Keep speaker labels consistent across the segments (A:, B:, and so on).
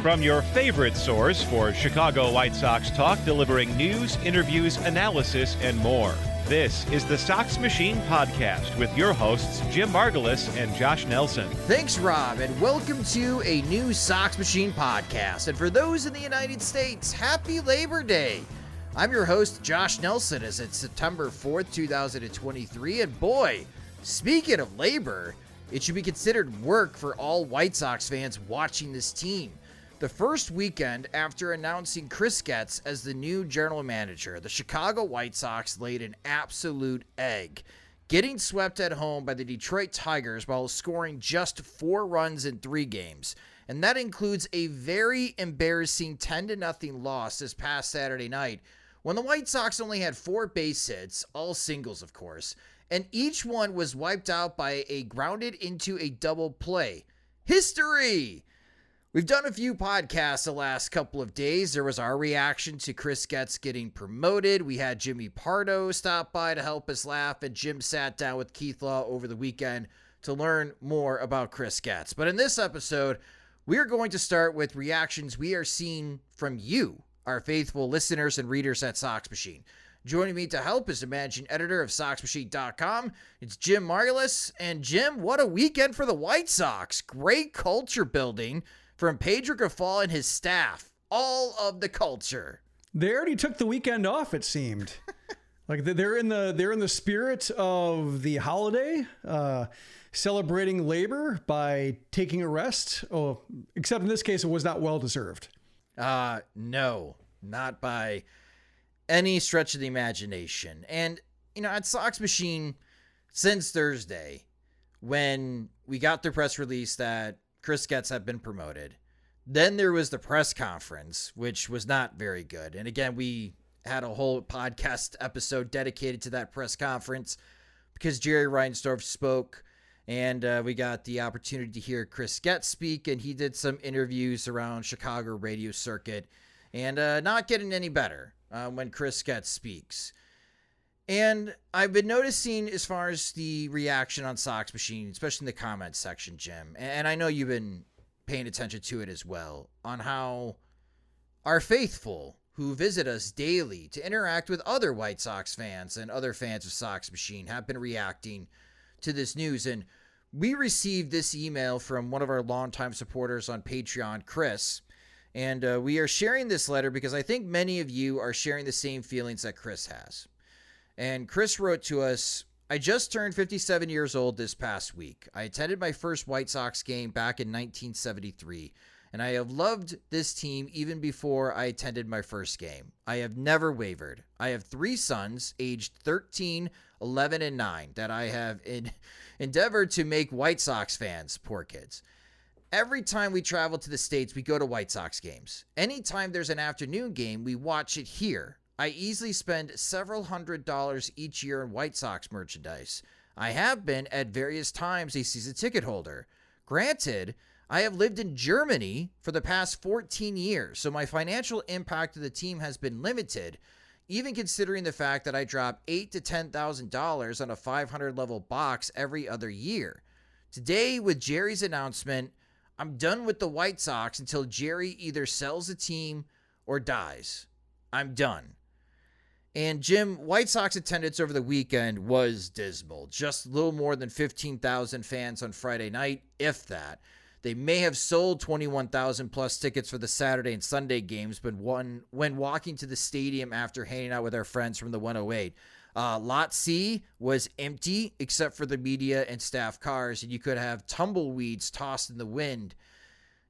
A: From your favorite source for Chicago White Sox talk, delivering news, interviews, analysis, and more. This is the Sox Machine podcast with your hosts, Jim Margulis and Josh Nelson.
B: Thanks, Rob, and welcome to a new Sox Machine podcast. And for those in the United States, happy Labor Day. I'm your host, Josh Nelson, as it's September 4th, 2023. And boy, speaking of labor, it should be considered work for all White Sox fans watching this team. The first weekend after announcing Chris Getz as the new general manager, the Chicago White Sox laid an absolute egg, getting swept at home by the Detroit Tigers while scoring just 4 runs in 3 games. And that includes a very embarrassing 10-0 loss this past Saturday night when the White Sox only had 4 base hits, all singles of course, and each one was wiped out by a grounded into a double play. History! We've done a few podcasts the last couple of days. There was our reaction to Chris Getz getting promoted. We had Jimmy Pardo stop by to help us laugh, and Jim sat down with Keith Law over the weekend to learn more about Chris Getz. But in this episode, we are going to start with reactions we are seeing from you, our faithful listeners and readers at Sox Machine. Joining me to help is the managing editor of SoxMachine.com. It's Jim Margulis. And Jim, what a weekend for the White Sox. Great culture building from Pedro Grifol and his staff. All of the culture.
C: They already took the weekend off, it seemed. Like they're in the spirit of the holiday, celebrating labor by taking a rest. Oh, except in this case, it was not well deserved.
B: No, not by any stretch of the imagination. And, at Sox Machine, since Thursday, when we got the press release that Chris Getz had been promoted, then there was the press conference, which was not very good. And again, we had a whole podcast episode dedicated to that press conference because Jerry Reinsdorf spoke, and we got the opportunity to hear Chris Getz speak, and he did some interviews around Chicago radio circuit, and not getting any better when Chris Getz speaks. And I've been noticing as far as the reaction on Sox Machine, especially in the comments section, Jim, and I know you've been paying attention to it as well, on how our faithful who visit us daily to interact with other White Sox fans and other fans of Sox Machine have been reacting to this news. And we received this email from one of our longtime supporters on Patreon, Chris, and we are sharing this letter because I think many of you are sharing the same feelings that Chris has. And Chris wrote to us, I just turned 57 years old this past week. I attended my first White Sox game back in 1973, and I have loved this team even before I attended my first game. I have never wavered. I have 3 sons, aged 13, 11, and 9, that I have endeavored to make White Sox fans, poor kids. Every time we travel to the States, we go to White Sox games. Anytime there's an afternoon game, we watch it here. I easily spend several $100s each year in White Sox merchandise. I have been at various times a season ticket holder. Granted, I have lived in Germany for the past 14 years, so my financial impact of the team has been limited, even considering the fact that I drop $8,000 to $10,000 on a 500 level box every other year. Today, with Jerry's announcement, I'm done with the White Sox until Jerry either sells the team or dies. I'm done. And Jim, White Sox attendance over the weekend was dismal. Just a little more than 15,000 fans on Friday night, if that. They may have sold 21,000 plus tickets for the Saturday and Sunday games, but when walking to the stadium after hanging out with our friends from the 108. Lot C was empty except for the media and staff cars, and you could have tumbleweeds tossed in the wind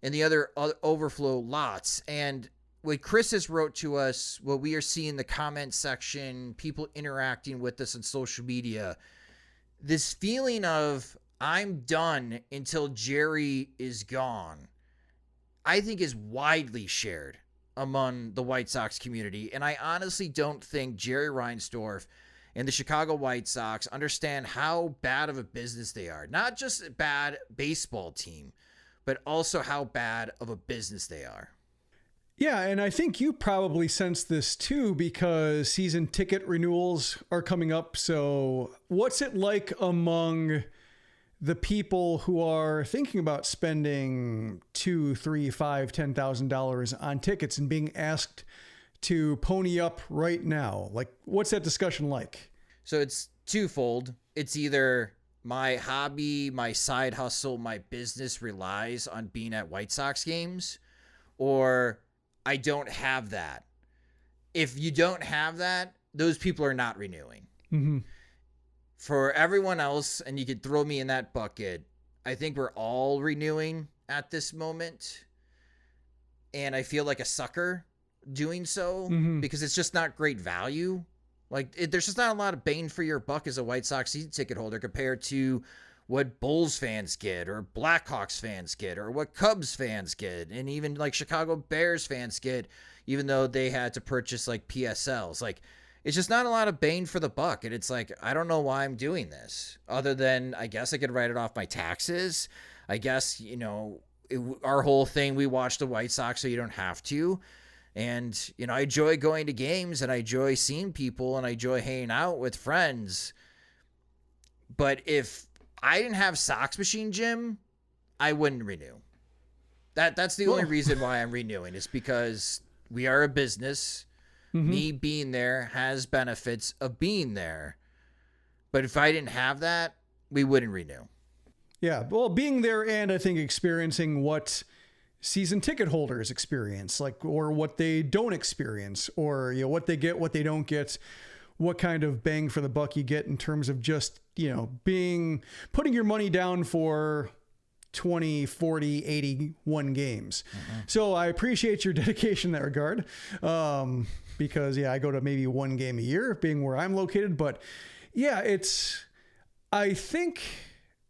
B: in the other overflow lots. And what Chris has wrote to us, what we are seeing in the comment section, people interacting with us on social media, this feeling of I'm done until Jerry is gone, I think is widely shared among the White Sox community. And I honestly don't think Jerry Reinsdorf and the Chicago White Sox understand how bad of a business they are. Not just a bad baseball team, but also how bad of a business they are.
C: Yeah, and I think you probably sense this too because season ticket renewals are coming up. So what's it like among the people who are thinking about spending $2,000, $3,000, $5,000, $10,000 on tickets and being asked to pony up right now? Like, what's that discussion like?
B: So it's twofold. It's either my hobby, my side hustle, my business relies on being at White Sox games, or I don't have that. If you don't have that, those people are not renewing.
C: Mm-hmm.
B: For everyone else, and you could throw me in that bucket, I think we're all renewing at this moment. And I feel like a sucker doing so because it's just not great value. Like, there's just not a lot of bang for your buck as a White Sox season ticket holder compared to what Bulls fans get or Blackhawks fans get or what Cubs fans get and even like Chicago Bears fans get, even though they had to purchase like PSLs. Like, it's just not a lot of bang for the buck. And it's like, I don't know why I'm doing this other than I guess I could write it off my taxes. I guess, you know, our whole thing, we watch the White Sox so you don't have to. And, you know, I enjoy going to games and I enjoy seeing people and I enjoy hanging out with friends. But if I didn't have Sox Machine, Jim, I wouldn't renew. That's the only reason why I'm renewing is because we are a business. Me being there has benefits of being there. But if I didn't have that, we wouldn't renew.
C: Yeah, well, being there and I think experiencing what season ticket holders experience, like, or what they don't experience, or, you know, what they get, what they don't get, what kind of bang for the buck you get in terms of just, you know, putting your money down for 20, 40, 81 games. So I appreciate your dedication in that regard. Because I go to maybe one game a year being where I'm located, but yeah, I think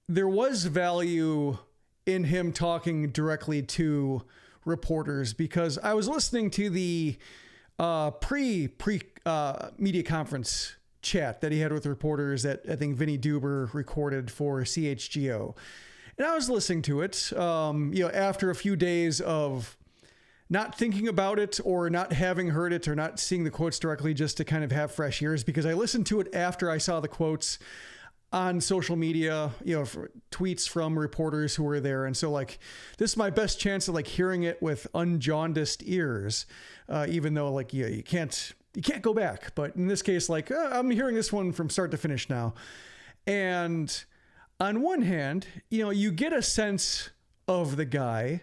C: there was value in him talking directly to reporters because I was listening to the pre media conference chat that he had with reporters that I think Vinny Duber recorded for CHGO. And I was listening to it, you know, after a few days of not thinking about it or not having heard it or not seeing the quotes directly just to kind of have fresh ears, because I listened to it after I saw the quotes on social media, you know, for tweets from reporters who were there. And so like, this is my best chance of like hearing it with unjaundiced ears, even though like, you can't go back. But in this case, like I'm hearing this one from start to finish now. And on one hand, you know, you get a sense of the guy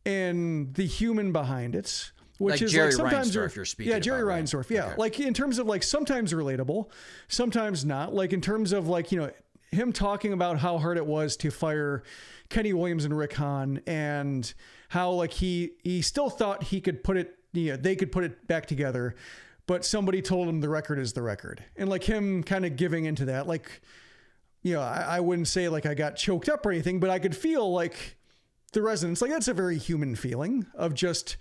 C: and the human behind it, which
B: like
C: is
B: Jerry
C: like sometimes
B: Reinsdorf you're speaking
C: yeah, Jerry
B: about,
C: Reinsdorf.
B: right?
C: Yeah.
B: Okay.
C: Like in terms of like, sometimes relatable, sometimes not. Like in terms of like, you know, him talking about how hard it was to fire Kenny Williams and Rick Hahn and how like he still thought he could put it, you know, they could put it back together, but somebody told him the record is the record. And like him kind of giving into that, like, you know, I wouldn't say like I got choked up or anything, but I could feel like the resonance. Like that's a very human feeling of just,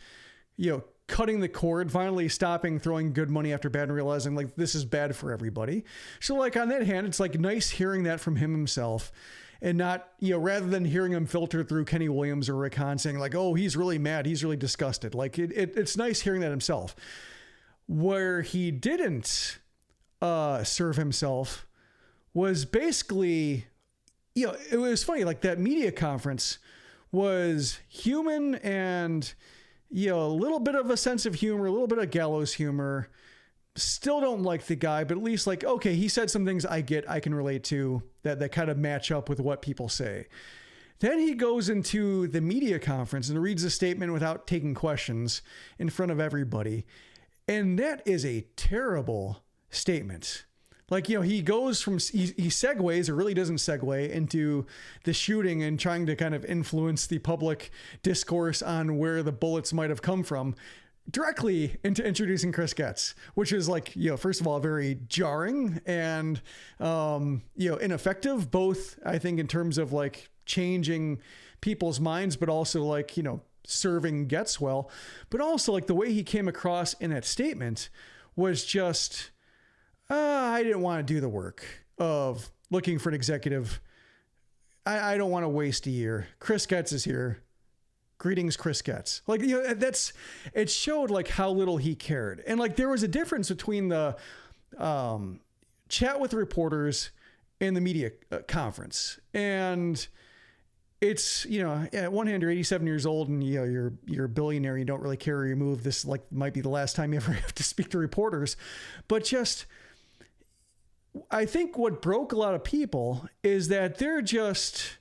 C: you know, cutting the cord, finally stopping throwing good money after bad and realizing like this is bad for everybody. So like on that hand, it's like nice hearing that from him himself and not, you know, rather than hearing him filter through Kenny Williams or Rick Hahn saying like, oh, he's really mad, he's really disgusted. Like it's nice hearing that himself. Where he didn't serve himself was basically, you know, it was funny, like that media conference was human and, you know, a little bit of a sense of humor, a little bit of gallows humor. Still don't like the guy, but at least like, okay, he said some things I can relate to that kind of match up with what people say. Then he goes into the media conference and reads a statement without taking questions in front of everybody. And that is a terrible statement. Like, you know, he goes from, he segues or really doesn't segue into the shooting and trying to kind of influence the public discourse on where the bullets might have come from directly into introducing Chris Getz, which is like, you know, first of all, very jarring and, you know, ineffective, both I think in terms of like changing people's minds, but also like, you know, serving Getz well, but also like the way he came across in that statement was just, I didn't want to do the work of looking for an executive. I don't want to waste a year. Chris Getz is here. Greetings, Chris Getz. Like, you know, it showed like how little he cared. And like, there was a difference between the chat with reporters in the media conference. And it's, at one hand, you're 87 years old and you're a billionaire. You don't really care where you move. This might be the last time you ever have to speak to reporters. But just, I think what broke a lot of people is that they're just,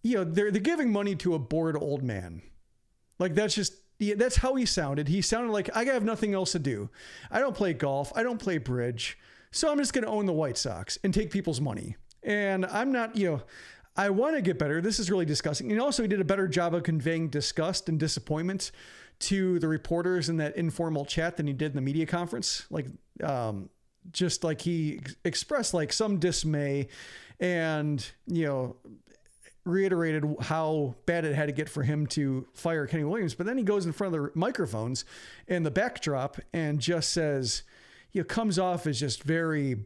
C: they're giving money to a bored old man. Like that's how he sounded. He sounded like, I have nothing else to do. I don't play golf. I don't play bridge. So I'm just going to own the White Sox and take people's money. And I'm not, I want to get better. This is really disgusting. And also he did a better job of conveying disgust and disappointment to the reporters in that informal chat than he did in the media conference. Just like he expressed like some dismay and, reiterated how bad it had to get for him to fire Kenny Williams. But then he goes in front of the microphones and the backdrop and just says, comes off as just very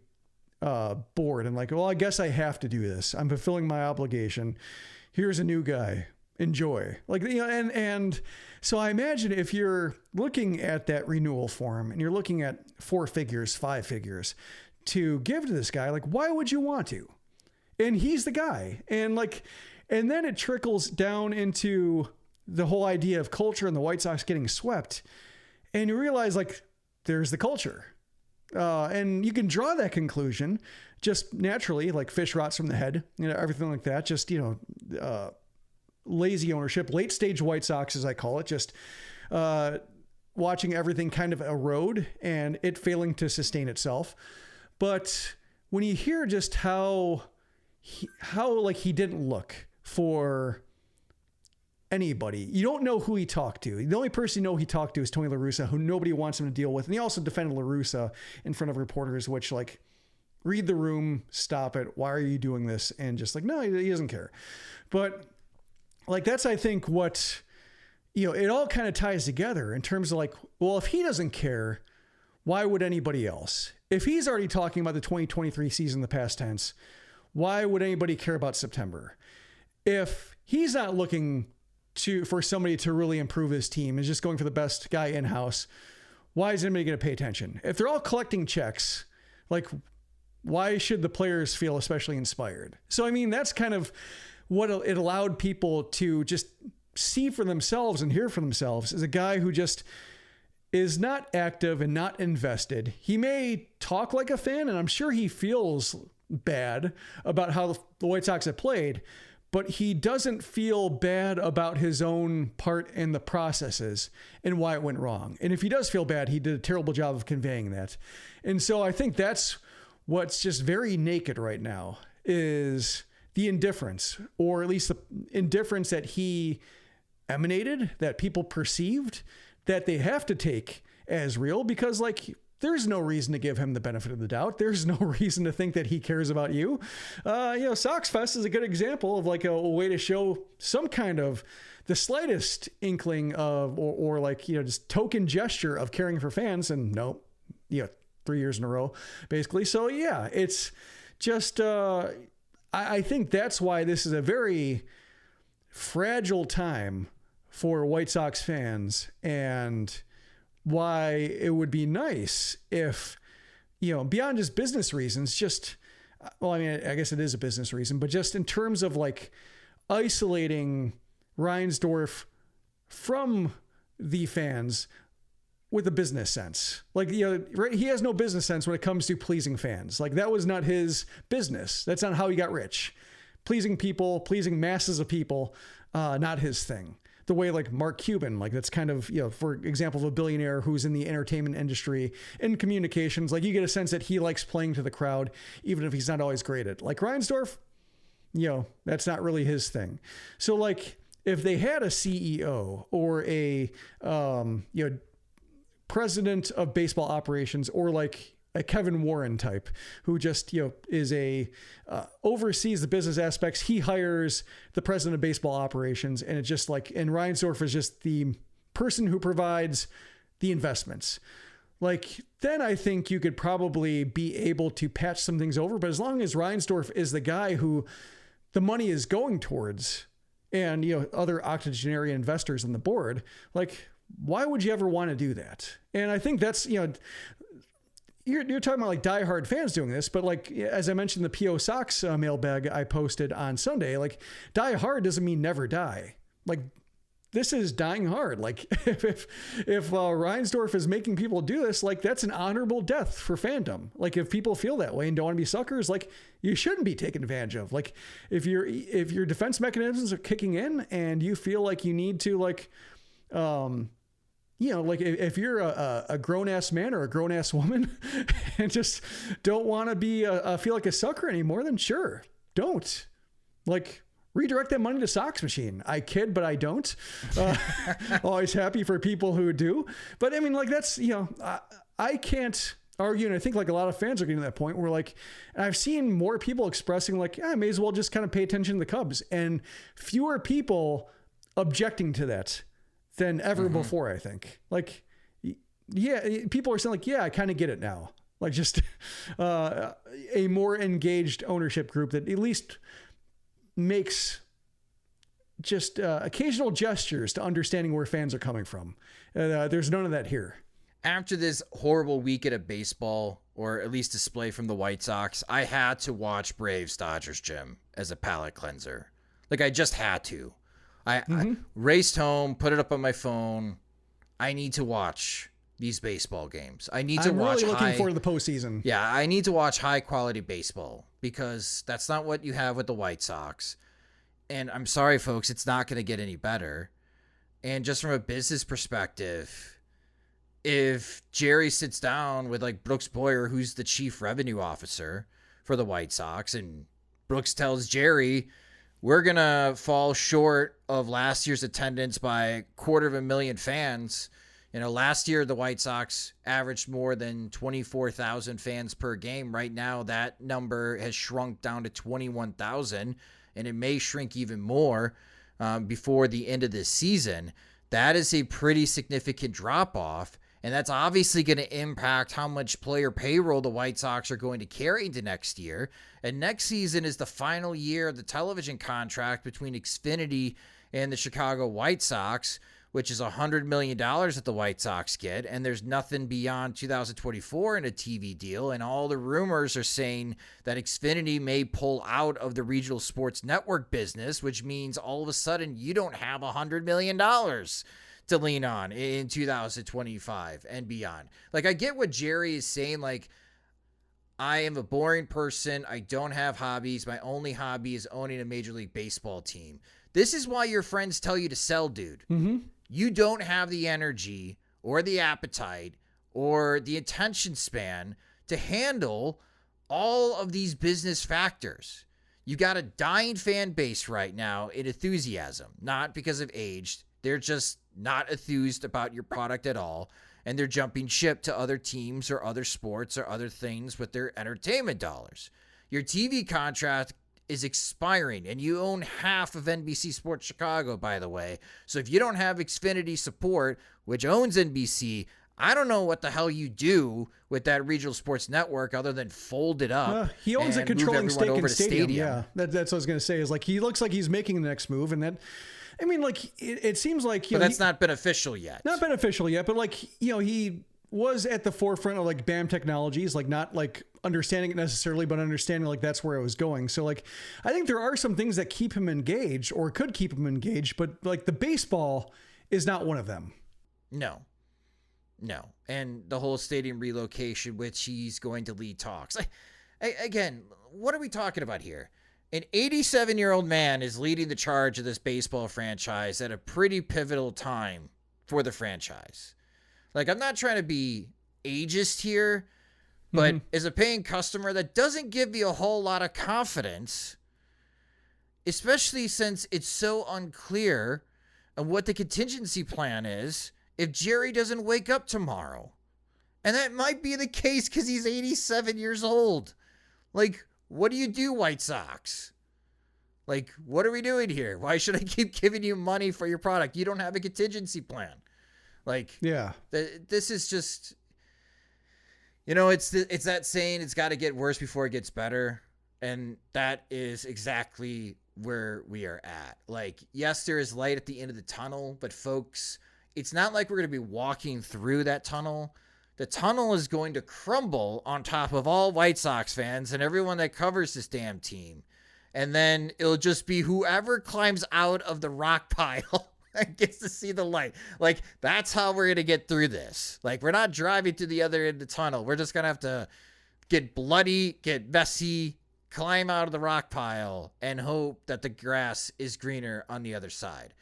C: bored and like, well, I guess I have to do this. I'm fulfilling my obligation. Here's a new guy. Enjoy. And so I imagine if you're looking at that renewal form and you're looking at 4 figures, 5 figures to give to this guy, like, why would you want to? And he's the guy. And then it trickles down into the whole idea of culture and the White Sox getting swept. And you realize there's the culture. And you can draw that conclusion just naturally, like fish rots from the head, everything like that. Just, lazy ownership, late stage White Sox, as I call it, just watching everything kind of erode and it failing to sustain itself. But when you hear just how he didn't look for anybody, you don't know who he talked to. The only person you know he talked to is Tony La Russa, who nobody wants him to deal with. And he also defended La Russa in front of reporters, which read the room, stop it. Why are you doing this? And just no, he doesn't care. But that's, I think, what, it all kind of ties together in terms of well, if he doesn't care, why would anybody else? If he's already talking about the 2023 season in the past tense, why would anybody care about September? If he's not looking for somebody to really improve his team and just going for the best guy in-house, why is anybody going to pay attention? If they're all collecting checks, why should the players feel especially inspired? So, I mean, that's kind of what it allowed people to just see for themselves and hear for themselves is a guy who just is not active and not invested. He may talk like a fan, and I'm sure he feels bad about how the White Sox have played, but he doesn't feel bad about his own part in the processes and why it went wrong. And if he does feel bad, he did a terrible job of conveying that. And so I think that's what's just very naked right now is the indifference, or at least the indifference that he emanated, that people perceived, that they have to take as real because there's no reason to give him the benefit of the doubt. There's no reason to think that he cares about you. Sox Fest is a good example of a way to show some kind of the slightest inkling of, or just token gesture of caring for fans. And nope, 3 years in a row, basically. So yeah, it's just, I think that's why this is a very fragile time for White Sox fans, and why it would be nice if, beyond just business reasons, I guess it is a business reason, but just in terms of isolating Reinsdorf from the fans with a business sense. He has no business sense when it comes to pleasing fans. that was not his business. That's not how he got rich. Pleasing people, pleasing masses of people, not his thing. The way Mark Cuban, that's kind of, for example, of a billionaire who's in the entertainment industry and communications, you get a sense that he likes playing to the crowd, even if he's not always great at it. Reinsdorf, that's not really his thing. So if they had a CEO or a, president of baseball operations, or a Kevin Warren type who just, is oversees the business aspects. He hires the president of baseball operations, and it's just and Reinsdorf is just the person who provides the investments. Then I think you could probably be able to patch some things over. But as long as Reinsdorf is the guy who the money is going towards, and, other octogenarian investors on the board, why would you ever want to do that? And I think that's, you're talking about like diehard fans doing this, but like, as I mentioned, the PO Sox mailbag I posted on Sunday, like die hard doesn't mean never die. Like this is dying hard. Like if Reinsdorf is making people do this, like that's an honorable death for fandom. Like if people feel that way and don't want to be suckers, like you shouldn't be taken advantage of. Like if your defense mechanisms are kicking in and you feel like you need to like, like if you're a grown ass man or a grown ass woman and just don't want to be feel like a sucker anymore, then sure, don't. Like redirect that money to Sox Machine. I kid, but I don't. Always happy for people who do. But I mean, like that's, I can't argue. And I think like a lot of fans are getting to that point where like, I've seen more people expressing like, I may as well just kind of pay attention to the Cubs, and fewer people objecting to that than ever before, I think. Like, yeah, people are saying like, yeah, I kind of get it now. Like just a more engaged ownership group that at least makes just occasional gestures to understanding where fans are coming from. There's none of that here.
B: After this horrible weekend of baseball, or at least display from the White Sox, I had to watch Braves Dodgers, Jim, as a palate cleanser. Like I just had to. I raced home, put it up on my phone. I need to watch these baseball games. I need to watch.
C: I'm really looking forward to the postseason.
B: Yeah, I need to watch high quality baseball because that's not what you have with the White Sox. And I'm sorry, folks, it's not going to get any better. And just from a business perspective, if Jerry sits down with like Brooks Boyer, who's the chief revenue officer for the White Sox, and Brooks tells Jerry, we're going to fall short of last year's attendance by 250,000 fans. Last year, the White Sox averaged more than 24,000 fans per game. Right now, that number has shrunk down to 21,000, and it may shrink even more before the end of this season. That is a pretty significant drop-off, and that's obviously going to impact how much player payroll the White Sox are going to carry into next year. And next season is the final year of the television contract between Xfinity and the Chicago White Sox, which is $100 million that the White Sox get, and there's nothing beyond 2024 in a TV deal, and all the rumors are saying that Xfinity may pull out of the regional sports network business, which means all of a sudden you don't have $100 million to lean on in 2025 and beyond. Like, I get what Jerry is saying, like, I am a boring person, I don't have hobbies, my only hobby is owning a Major League Baseball team. This is why your friends tell you to sell, dude. You don't have the energy or the appetite or the attention span to handle all of these business factors. You got a dying fan base right now in enthusiasm, not because of age. They're just not enthused about your product at all, and they're jumping ship to other teams or other sports or other things with their entertainment dollars. Your TV contract is expiring, and you own half of NBC Sports Chicago, by the way. So if you don't have Xfinity support, which owns NBC, I don't know what the hell you do with that regional sports network other than fold it up.
C: He owns a controlling stake in Stadium.
B: Yeah,
C: that's what I was going to say. Is like he looks like he's making the next move, and that, I mean, like it seems like
B: but that's not beneficial yet.
C: Not beneficial yet, but like he was at the forefront of like BAM technologies, like not like understanding it necessarily, but understanding like that's where it was going. So like, I think there are some things that keep him engaged or could keep him engaged, but like the baseball is not one of them.
B: No. And the whole stadium relocation, which he's going to lead talks. Again, what are we talking about here? An 87-year-old man is leading the charge of this baseball franchise at a pretty pivotal time for the franchise. Like, I'm not trying to be ageist here, but as a paying customer, that doesn't give me a whole lot of confidence, especially since it's so unclear on what the contingency plan is if Jerry doesn't wake up tomorrow. And that might be the case because he's 87 years old. Like, what do you do, White Sox? Like, what are we doing here? Why should I keep giving you money for your product? You don't have a contingency plan. Like,
C: yeah,
B: this is just, it's that saying, it's got to get worse before it gets better. And that is exactly where we are at. Like, yes, there is light at the end of the tunnel, but folks, it's not like we're going to be walking through that tunnel. the tunnel is going to crumble on top of all White Sox fans and everyone that covers this damn team. And then it'll just be whoever climbs out of the rock pile and gets to see the light. Like, that's how we're going to get through this. Like, we're not driving to the other end of the tunnel. We're just going to have to get bloody, get messy, climb out of the rock pile, and hope that the grass is greener on the other side.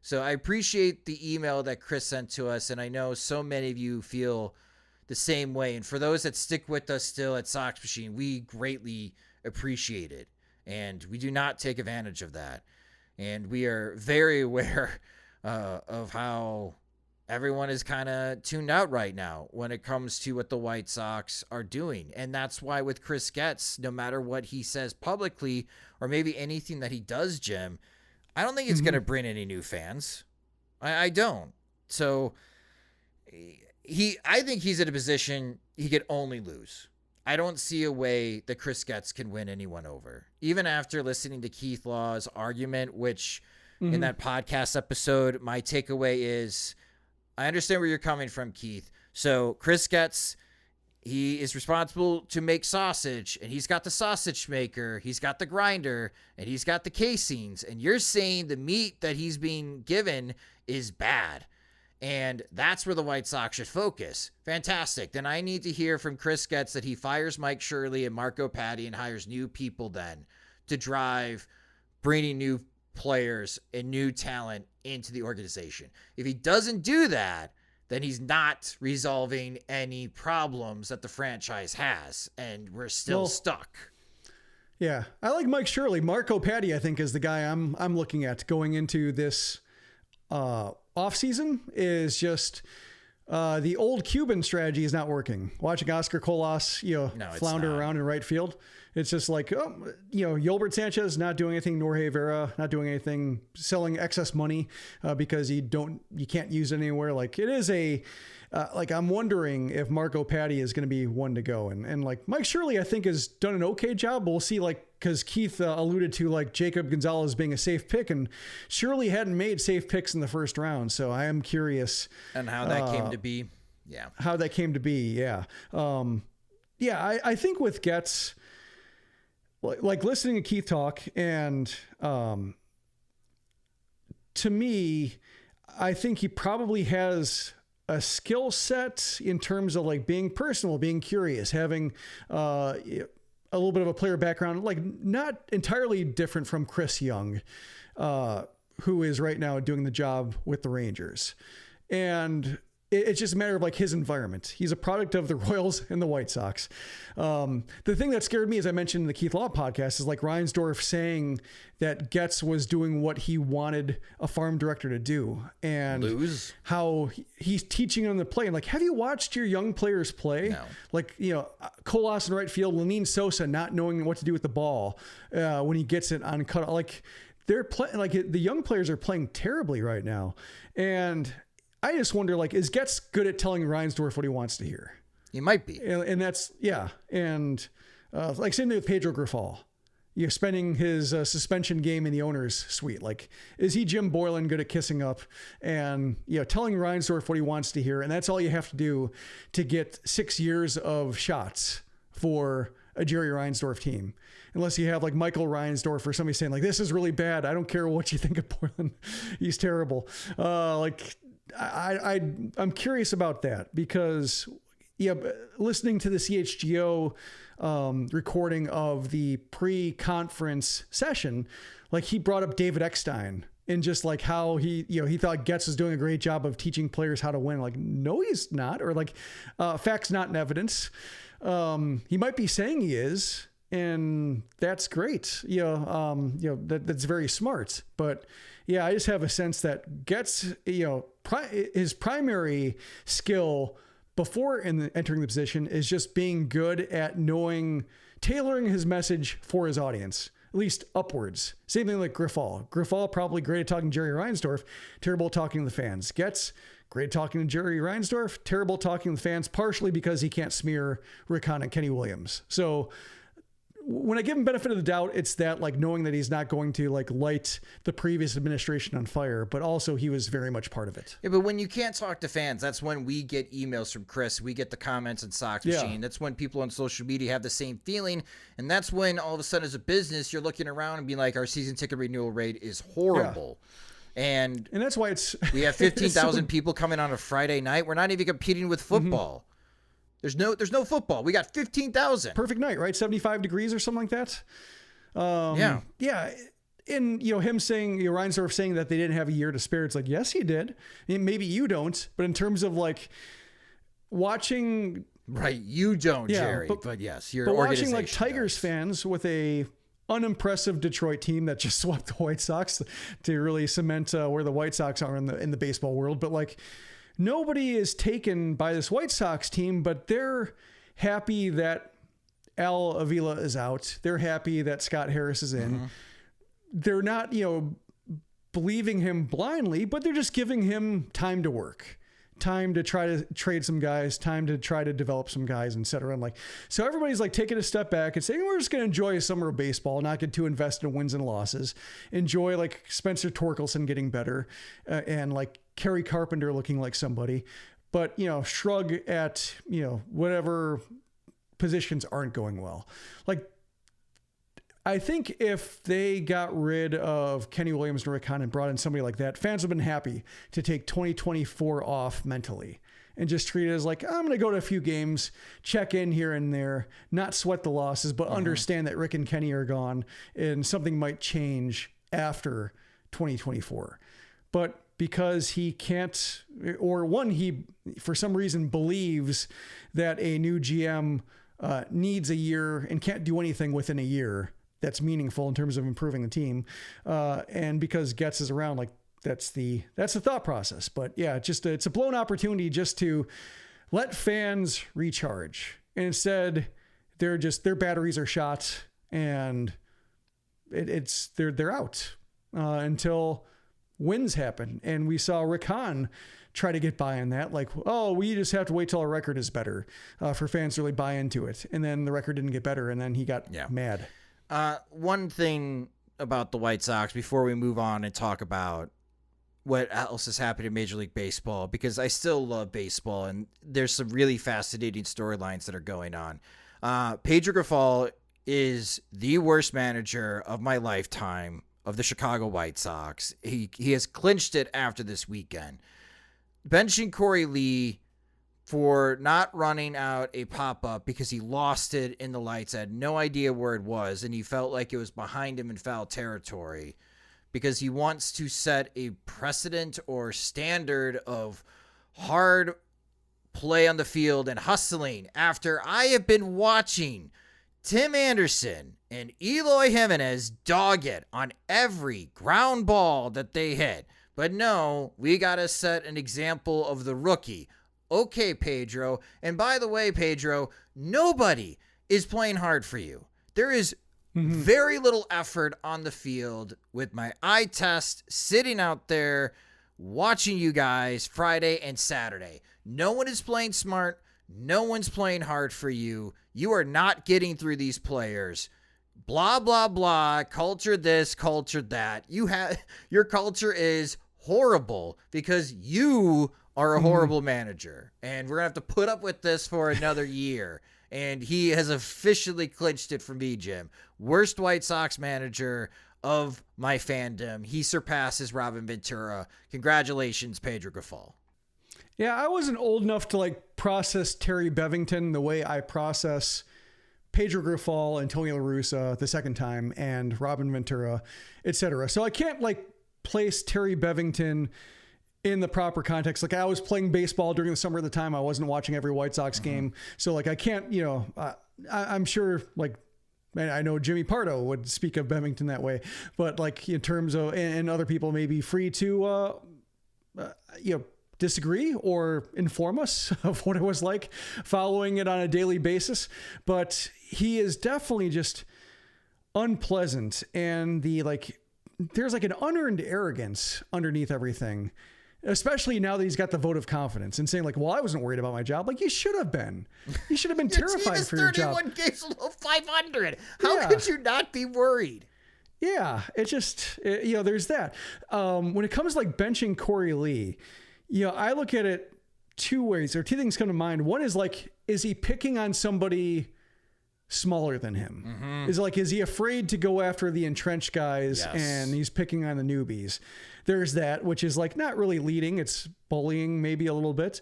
B: So I appreciate the email that Chris sent to us, and I know so many of you feel the same way. And for those that stick with us still at Sox Machine, we greatly appreciate it. And we do not take advantage of that. And we are very aware of how everyone is kind of tuned out right now when it comes to what the White Sox are doing. And that's why with Chris Getz, no matter what he says publicly or maybe anything that he does, Jim, I don't think it's going to bring any new fans. I don't. So I think he's in a position he could only lose. I don't see a way that Chris Getz can win anyone over. Even after listening to Keith Law's argument, which in that podcast episode, my takeaway is, I understand where you're coming from, Keith. So Chris Getz, he is responsible to make sausage, and he's got the sausage maker, he's got the grinder, and he's got the casings. And you're saying the meat that he's being given is bad. And that's where the White Sox should focus. Fantastic. Then I need to hear from Chris Getz that he fires Mike Shirley and Marco Patti and hires new people then to drive bringing new players and new talent into the organization. If he doesn't do that, then he's not resolving any problems that the franchise has, and we're still stuck.
C: Yeah, I like Mike Shirley. Marco Patti, I think, is the guy I'm looking at going into this offseason. Is just the old Cuban strategy is not working. Watching Oscar Colas, flounder around in right field. It's just like, Yolbert Sanchez not doing anything, Jorge Vera not doing anything, selling excess money because you can't use it anywhere. Like, it is I'm wondering if Marco Patti is going to be one to go. And like Mike Shirley, I think, has done an okay job, but we'll see, because Keith alluded to like Jacob Gonzalez being a safe pick, and Shirley hadn't made safe picks in the first round. So I am curious.
B: And how that came to be. Yeah.
C: How that came to be. Yeah. I think with Getz, like listening to Keith talk, and to me, I think he probably has a skill set in terms of like being personal, being curious, having a little bit of a player background, like not entirely different from Chris Young, who is right now doing the job with the Rangers. And it's just a matter of like his environment. He's a product of the Royals and the White Sox. The thing that scared me, as I mentioned in the Keith Law podcast, is like Reinsdorf saying that Getz was doing what he wanted a farm director to do, and
B: lose. How
C: he's teaching them to play. And like, have you watched your young players play?
B: No.
C: Like, Colas in right field, Lenine Sosa not knowing what to do with the ball when he gets it on cut. Like, they're playing, like the young players are playing terribly right now. And I just wonder, like, is Getz good at telling Reinsdorf what he wants to hear?
B: He might be.
C: And that's, yeah. And like same thing with Pedro Grifol. You're spending his suspension game in the owner's suite. Like, is he Jim Boylan good at kissing up and, telling Reinsdorf what he wants to hear? And that's all you have to do to get 6 years of shots for a Jerry Reinsdorf team. Unless you have like Michael Reinsdorf or somebody saying like, this is really bad. I don't care what you think of Boylan. He's terrible. I'm curious about that because, listening to the CHGO recording of the pre-conference session, like he brought up David Eckstein and just like how he thought Getz was doing a great job of teaching players how to win. Like, no, he's not. Or like, facts not in evidence. He might be saying he is, and that's great. That's very smart. But yeah, I just have a sense that Getz, his primary skill before entering the position is just being good at tailoring his message for his audience, at least upwards. Same thing like Grifol. Grifol probably great at talking to Jerry Reinsdorf, terrible at talking to the fans. Getz, great at talking to Jerry Reinsdorf, terrible at talking to the fans, partially because he can't smear Rick Hahn and Kenny Williams. So when I give him benefit of the doubt, it's that like knowing that he's not going to like light the previous administration on fire, but also he was very much part of it.
B: Yeah, but when you can't talk to fans, that's when we get emails from Chris. We get the comments on Sox Machine.
C: Yeah.
B: That's when people on social media have the same feeling. And that's when all of a sudden as a business, you're looking around and being like, our season ticket renewal rate is horrible. Yeah. And
C: that's why we
B: have 15,000 people coming on a Friday night. We're not even competing with football. There's no football. We got 15,000.
C: Perfect night, right? 75 degrees or something like that. Yeah. And, him saying, Reinsdorf saying that they didn't have a year to spare. It's like, yes, he did. Maybe you don't, but in terms of like watching.
B: Right. You don't, Jerry, but yes, your
C: watching
B: organization
C: like Tigers fans with a unimpressive Detroit team that just swept the White Sox to really cement where the White Sox are in the baseball world. But like, nobody is taken by this White Sox team, but they're happy that Al Avila is out. They're happy that Scott Harris is in. Mm-hmm. They're not, believing him blindly, but they're just giving him time to work, time to try to trade some guys, time to try to develop some guys, et cetera. And like, so everybody's like taking a step back and saying, we're just going to enjoy a summer of baseball, not get too invested in wins and losses, enjoy like Spencer Torkelson getting better and like Kerry Carpenter looking like somebody, but, shrug at, whatever positions aren't going well. Like, I think if they got rid of Kenny Williams and Rick Hahn and brought in somebody like that, fans have been happy to take 2024 off mentally and just treat it as like, I'm going to go to a few games, check in here and there, not sweat the losses, but understand that Rick and Kenny are gone and something might change after 2024. But because he can't, or one, he, for some reason, believes that a new GM needs a year and can't do anything within a year that's meaningful in terms of improving the team. And because Getz is around, like that's the thought process. But yeah, it's a blown opportunity just to let fans recharge. And instead their batteries are shot and they're out until wins happen. And we saw Rick Hahn try to get by on that. Like, we just have to wait till our record is better for fans to really buy into it. And then the record didn't get better. And then he got mad.
B: One thing about the White Sox before we move on and talk about what else has happened in Major League Baseball, because I still love baseball and there's some really fascinating storylines that are going on. Pedro Grifol is the worst manager of my lifetime of the Chicago White Sox. He has clinched it after this weekend. Benching Corey Lee for not running out a pop-up because he lost it in the lights, had no idea where it was, and he felt like it was behind him in foul territory because he wants to set a precedent or standard of hard play on the field and hustling after I have been watching Tim Anderson and Eloy Jimenez dog it on every ground ball that they hit. But no, we got to set an example of the rookie. Okay, Pedro. And by the way, Pedro, nobody is playing hard for you. There is very little effort on the field with my eye test sitting out there watching you guys Friday and Saturday. No one is playing smart. No one's playing hard for you. You are not getting through these players. Blah, blah, blah. Culture this, culture that. Your culture is horrible because you are a horrible manager. And we're going to have to put up with this for another year. And he has officially clinched it for me, Jim. Worst White Sox manager of my fandom. He surpasses Robin Ventura. Congratulations, Pedro Grifol.
C: Yeah, I wasn't old enough to process Terry Bevington the way I process Pedro Grifol and Tony La Russa the second time and Robin Ventura, etc. So I can't place Terry Bevington in the proper context. I was playing baseball during the summer at the time. I wasn't watching every White Sox game. So I can't, I'm sure I know Jimmy Pardo would speak of Bevington that way, but in terms of, and other people may be free to, disagree or inform us of what it was like following it on a daily basis. But he is definitely just unpleasant. And there's an unearned arrogance underneath everything Especially now that he's got the vote of confidence and saying like, well, I wasn't worried about my job. Like, you should have been. You should have been terrified for your job.
B: 31 games below 500. How could you not be worried?
C: Yeah, it's just, there's that. When it comes to like benching Corey Lee, I look at it two ways, or two things come to mind. One is like, is he picking on somebody smaller than him? Mm-hmm. Is he afraid to go after the entrenched guys and he's picking on the newbies? There's that, which is like not really leading. It's bullying maybe a little bit.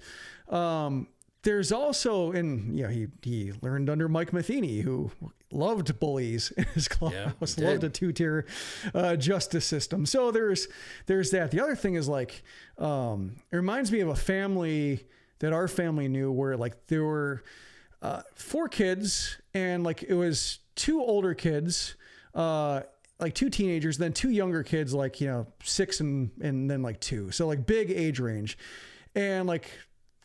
C: There's also, he learned under Mike Matheny, who loved bullies in his clubhouse, loved a two-tier justice system. So there's that. The other thing is like, it reminds me of a family that our family knew where like there were 4 kids and like it was 2 older kids, like 2 teenagers, then 2 younger kids, like, 6 and then like 2. So like big age range. And like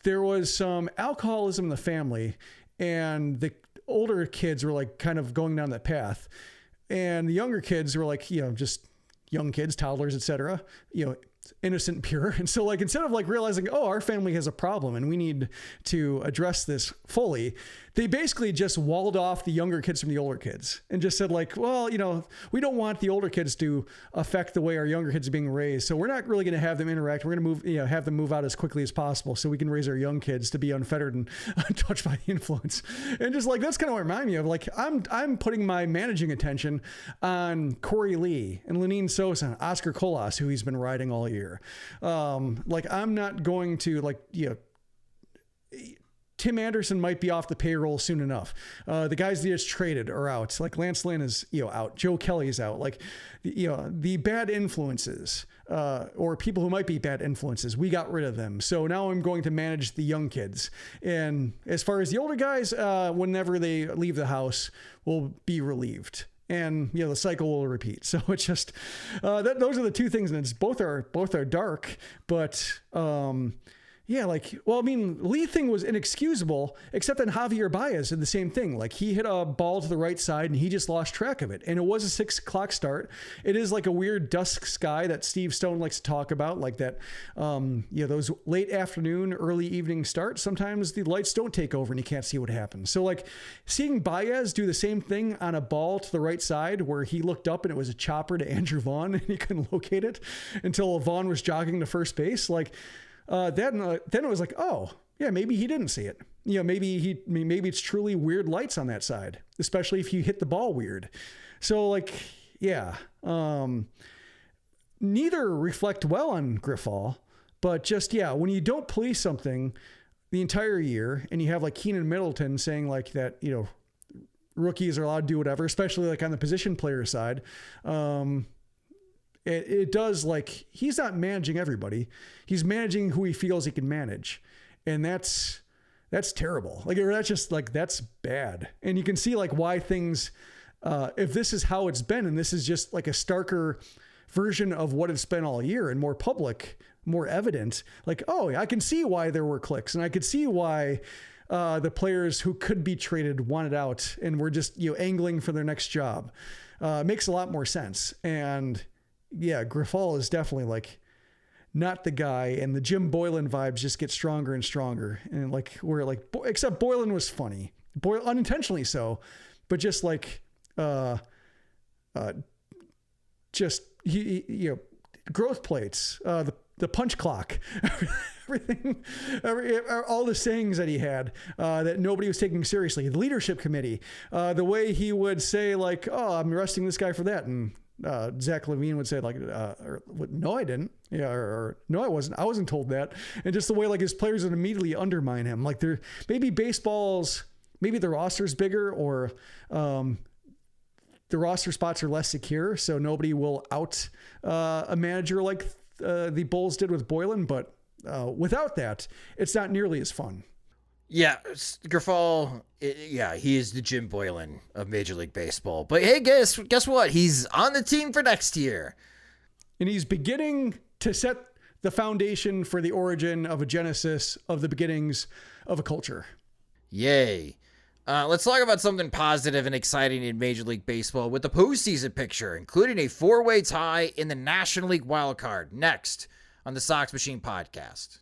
C: there was some alcoholism in the family and the older kids were like kind of going down that path. And the younger kids were like, just young kids, toddlers, etc., innocent, pure. And so like, instead of like realizing, oh, our family has a problem and we need to address this fully, they basically just walled off the younger kids from the older kids and just said like, well, we don't want the older kids to affect the way our younger kids are being raised. So we're not really going to have them interact. We're going to have them move out as quickly as possible so we can raise our young kids to be unfettered and untouched by the influence. And just like, that's kind of what it reminded me of. Like I'm putting my managing attention on Corey Lee and Lenine Sosa and Oscar Colas, who he's been riding all year. Like I'm not going to Tim Anderson might be off the payroll soon enough. The guys that just traded are out. Like Lance Lynn is out. Joe Kelly is out. Like the bad influences or people who might be bad influences, we got rid of them. So now I'm going to manage the young kids. And as far as the older guys, whenever they leave the house, will be relieved. And the cycle will repeat. So it's just those are the two things, and it's both are dark, but Lee thing was inexcusable, except that Javier Baez did the same thing. Like he hit a ball to the right side and he just lost track of it. And it was a 6 o'clock start. It is like a weird dusk sky that Steve Stone likes to talk about, like that, those late afternoon, early evening starts. Sometimes the lights don't take over and you can't see what happens. So like seeing Baez do the same thing on a ball to the right side where he looked up and it was a chopper to Andrew Vaughn and he couldn't locate it until Vaughn was jogging to first base. Like, then it was like, oh yeah, maybe he didn't see it. Maybe it's truly weird lights on that side, especially if you hit the ball weird. So like, neither reflect well on Grifol, but just, when you don't police something the entire year and you have like Keenan Middleton saying like that, rookies are allowed to do whatever, especially like on the position player side. It does, like, he's not managing everybody. He's managing who he feels he can manage. And that's terrible. Like, that's just like, that's bad. And you can see like why things, if this is how it's been, and this is just like a starker version of what it's been all year and more public, more evident, like, oh, I can see why there were clicks and I could see why the players who could be traded wanted out and were just, angling for their next job. Makes a lot more sense. And Grifol is definitely like not the guy, and the Jim Boylan vibes just get stronger and stronger. And like, we're like, except Boylan was funny, unintentionally so, but just like, just growth plates, the punch clock, everything, all the sayings that he had, that nobody was taking seriously. The leadership committee, the way he would say like, oh, I'm arresting this guy for that. And Zach Levine would say like, no, I didn't. Or no, I wasn't. I wasn't told that. And just the way like his players would immediately undermine him. Like maybe the roster's bigger, or the roster spots are less secure, so nobody will out a manager like the Bulls did with Boylan. But without that, it's not nearly as fun.
B: Yeah, Grifol, he is the Jim Boylan of Major League Baseball. But hey, guess what? He's on the team for next year.
C: And he's beginning to set the foundation for the origin of a genesis of the beginnings of a culture.
B: Yay. Let's talk about something positive and exciting in Major League Baseball with the postseason picture, including a 4-way tie in the National League wildcard. Next on the Sox Machine podcast.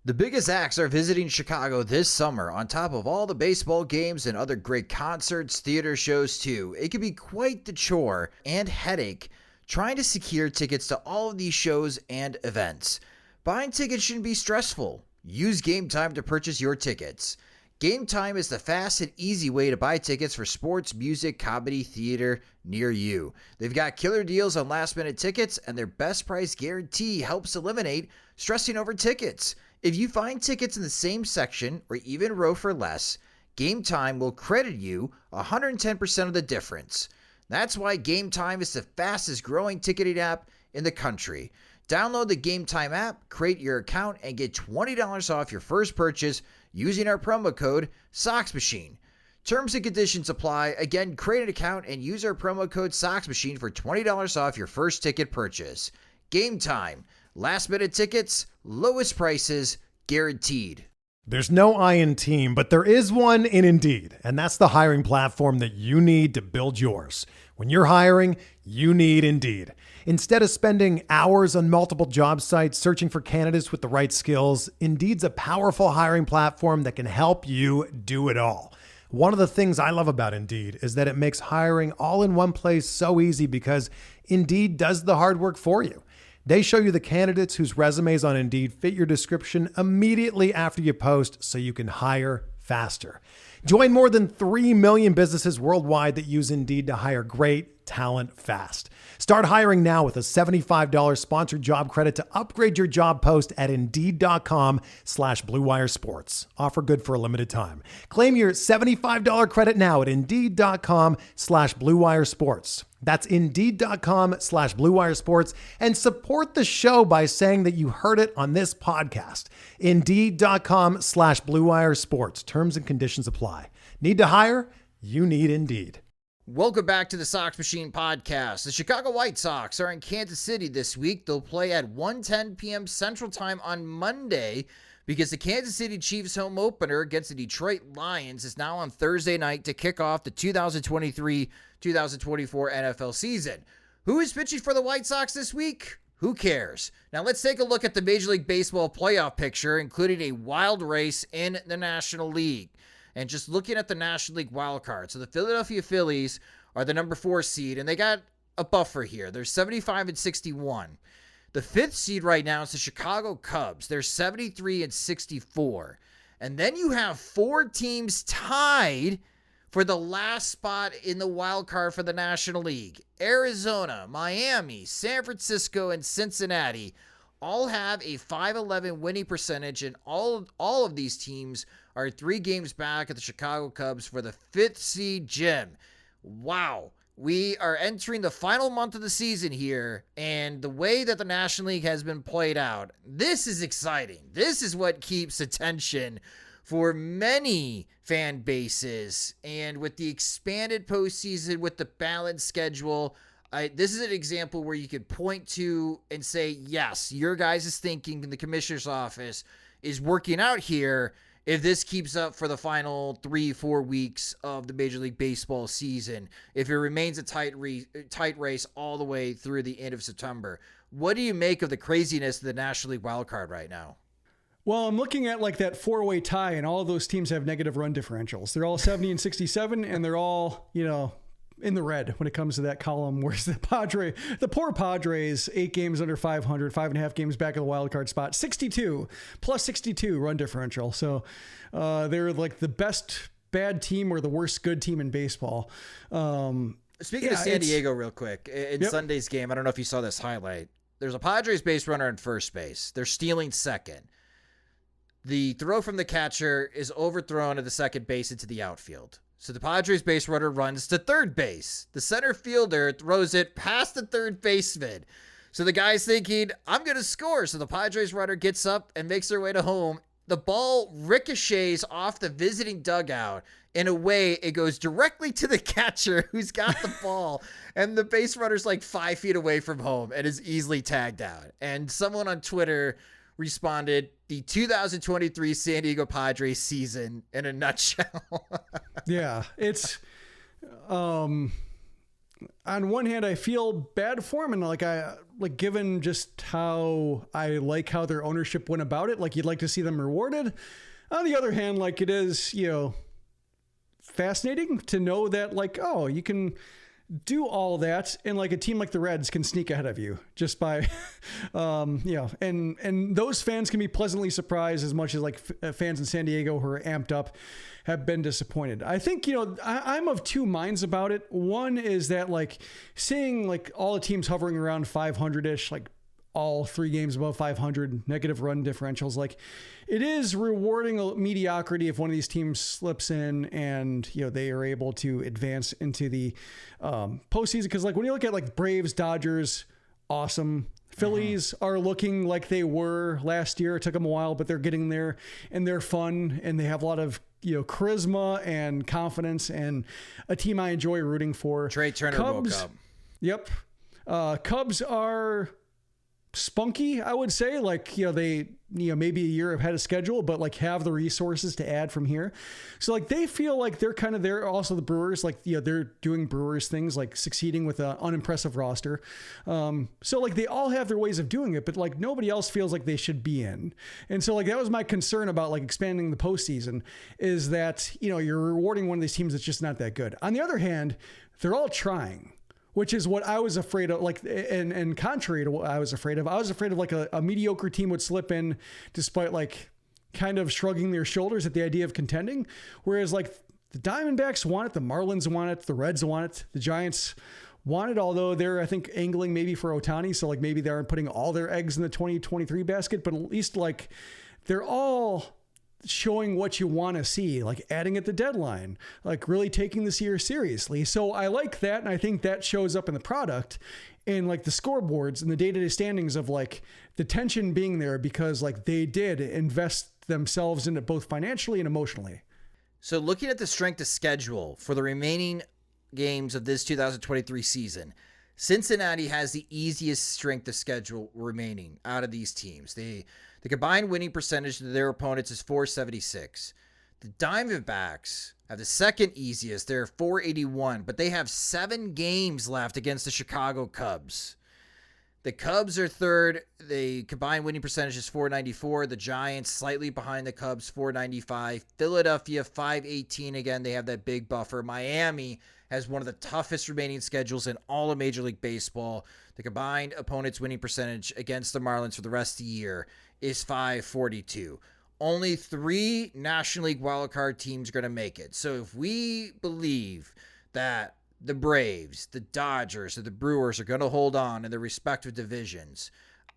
B: The biggest acts are visiting Chicago this summer, on top of all the baseball games and other great concerts, theater shows too. It can be quite the chore and headache trying to secure tickets to all of these shows and events. Buying tickets shouldn't be stressful. Use Game Time to purchase your tickets. Game Time is the fast and easy way to buy tickets for sports, music, comedy, theater near you. They've got killer deals on last-minute tickets, and their best price guarantee helps eliminate stressing over tickets. If you find tickets in the same section or even row for less, Game Time will credit you 110% of the difference. That's why Game Time is the fastest growing ticketing app in the country. Download the Game Time app, create your account, and get $20 off your first purchase using our promo code Sox Machine. Terms and conditions apply. Again, create an account and use our promo code Sox Machine for $20 off your first ticket purchase. Game Time. Last minute tickets, lowest prices, guaranteed.
D: There's no I in team, but there is one in Indeed, and that's the hiring platform that you need to build yours. When you're hiring, you need Indeed. Instead of spending hours on multiple job sites searching for candidates with the right skills, Indeed's a powerful hiring platform that can help you do it all. One of the things I love about Indeed is that it makes hiring all in one place so easy because Indeed does the hard work for you. They show you the candidates whose resumes on Indeed fit your description immediately after you post so you can hire faster. Join more than 3 million businesses worldwide that use Indeed to hire great talent fast. Start hiring now with a $75 sponsored job credit to upgrade your job post at Indeed.com/Blue Wire Sports. Offer good for a limited time. Claim your $75 credit now at Indeed.com/Blue Wire Sports. That's Indeed.com/Blue Wire Sports, and support the show by saying that you heard it on this podcast. Indeed.com/Blue Wire Sports. Terms and conditions apply. Need to hire? You need Indeed.
B: Welcome back to the Sox Machine podcast. The Chicago White Sox are in Kansas City this week. They'll play at 1:10 p.m. Central Time on Monday because the Kansas City Chiefs home opener against the Detroit Lions is now on Thursday night to kick off the 2023-2024 NFL season. Who is pitching for the White Sox this week? Who cares? Now let's take a look at the Major League Baseball playoff picture, including a wild race in the National League. And just looking at the National League wild card. So the Philadelphia Phillies are the number 4 seed, and they got a buffer here. They're 75-61. The 5th seed right now is the Chicago Cubs. They're 73-64. And then you have 4 teams tied for the last spot in the wild card for the National League. Arizona, Miami, San Francisco, and Cincinnati all have a .511 winning percentage, and all of these teams are 3 games back at the Chicago Cubs for the 5th seed, Jim. Wow. We are entering the final month of the season here, and the way that the National League has been played out, this is exciting. This is what keeps attention for many fan bases, and with the expanded postseason, with the balanced schedule, this is an example where you could point to and say, yes, your guys' thinking in the commissioner's office is working out here if this keeps up for the final 3-4 weeks of the Major League Baseball season, if it remains a tight race all the way through the end of September. What do you make of the craziness of the National League wildcard right now?
C: Well, I'm looking at like that 4-way tie, and all of those teams have negative run differentials. They're all 70-67, and they're all, in the red when it comes to that column. Whereas the poor Padres, 8 games under 500, 5.5 games back of the wild card spot, 62 plus 62 run differential. So they're like the best bad team or the worst good team in baseball.
B: Speaking of San Diego real quick, in Sunday's game, I don't know if you saw this highlight. There's a Padres base runner in first base. They're stealing second. The throw from the catcher is overthrown at the second base into the outfield. So the Padres base runner runs to third base. The center fielder throws it past the third baseman. So the guy's thinking, I'm going to score. So the Padres runner gets up and makes their way to home. The ball ricochets off the visiting dugout. In a way, it goes directly to the catcher who's got the ball. And the base runner's like 5 feet away from home and is easily tagged out. And someone on Twitter responded, the 2023 San Diego Padres season in a nutshell.
C: Yeah, it's on one hand, I feel bad for him, and given just how I like how their ownership went about it, like you'd like to see them rewarded. On the other hand, like it is, fascinating to know that you can do all that, and like a team like the Reds can sneak ahead of you just by, and those fans can be pleasantly surprised as much as fans in San Diego who are amped up have been disappointed. I think, I'm of two minds about it. One is that seeing all the teams hovering around 500-ish, all 3 games above 500, negative run differentials. It is rewarding mediocrity if one of these teams slips in and, they are able to advance into the postseason. Cause when you look at Braves, Dodgers, awesome. Phillies are looking like they were last year. It took them a while, but they're getting there and they're fun and they have a lot of, charisma and confidence and a team I enjoy rooting for.
B: Trey Turner
C: Cubs,
B: woke up.
C: Yep. Cubs are spunky, I would say, they, maybe a year ahead of schedule, but have the resources to add from here. So they feel like they're kind of there. Also the Brewers, they're doing Brewers things, succeeding with an unimpressive roster. So they all have their ways of doing it, but nobody else feels like they should be in. And so that was my concern about expanding the postseason, is that, you're rewarding one of these teams that's just not that good. On the other hand, they're all trying, which is what I was afraid of, and contrary to what I was afraid of a mediocre team would slip in despite kind of shrugging their shoulders at the idea of contending. Whereas the Diamondbacks want it, the Marlins want it, the Reds want it, the Giants want it, although they're, I think, angling maybe for Ohtani. So maybe they aren't putting all their eggs in the 2023 basket, but at least they're all showing what you want to see, adding at the deadline, really taking this year seriously. So I like that. And I think that shows up in the product and the scoreboards and the day-to-day standings of the tension being there because they did invest themselves in it both financially and emotionally.
B: So looking at the strength of schedule for the remaining games of this 2023 season, Cincinnati has the easiest strength of schedule remaining out of these teams. The combined winning percentage of their opponents is .476. The Diamondbacks have the second easiest. They're .481, but they have 7 games left against the Chicago Cubs. The Cubs are third. The combined winning percentage is .494. The Giants slightly behind the Cubs, .495. Philadelphia, .518. Again, they have that big buffer. Miami has one of the toughest remaining schedules in all of Major League Baseball. The combined opponent's winning percentage against the Marlins for the rest of the year is .542. Only 3 National League wildcard teams are going to make it. So if we believe that the Braves, the Dodgers, or the Brewers are going to hold on in their respective divisions,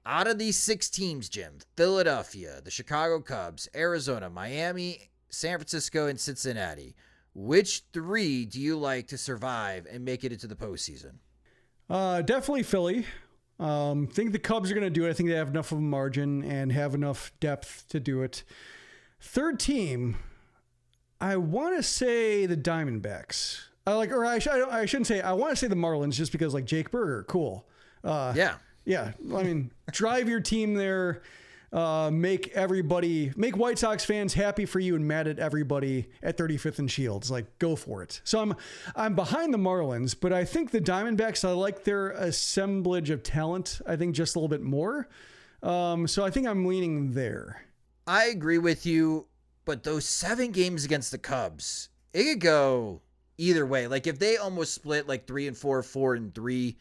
B: out of these 6 teams, Jim, Philadelphia, the Chicago Cubs, Arizona, Miami, San Francisco, and Cincinnati, which 3 do you like to survive and make it into the postseason?
C: Definitely Philly. Think the Cubs are going to do it. I think they have enough of a margin and have enough depth to do it. Third team, I want to say the Diamondbacks. I shouldn't say, I want to say the Marlins just because Jake Berger, cool.
B: Yeah.
C: I mean, drive your team there. Make White Sox fans happy for you and mad at everybody at 35th and Shields. Go for it. So I'm behind the Marlins, but I think the Diamondbacks, I like their assemblage of talent. I think just a little bit more. So I think I'm leaning there.
B: I agree with you, but those 7 games against the Cubs, it could go either way. If they almost split 3-4, 4-3,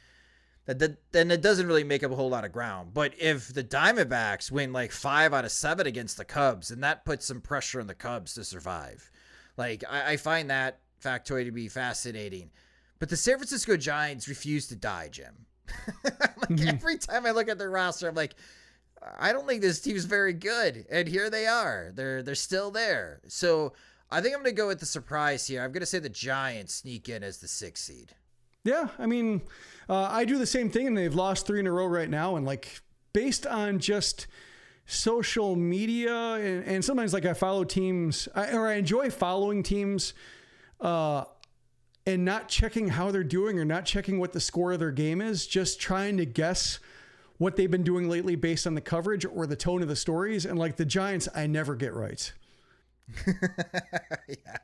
B: then it doesn't really make up a whole lot of ground. But if the Diamondbacks win 5 out of 7 against the Cubs, then that puts some pressure on the Cubs to survive. I find that factoid to be fascinating. But the San Francisco Giants refuse to die, Jim. Every time I look at their roster, I'm I don't think this team's very good. And here they are. They're still there. So I think I'm going to go with the surprise here. I'm going to say the Giants sneak in as the 6th seed.
C: Yeah, I mean, I do the same thing, and they've lost 3 in a row right now. And based on just social media, and sometimes I follow teams, I enjoy following teams, and not checking how they're doing or not checking what the score of their game is, just trying to guess what they've been doing lately based on the coverage or the tone of the stories. And the Giants, I never get right.
B: Yeah.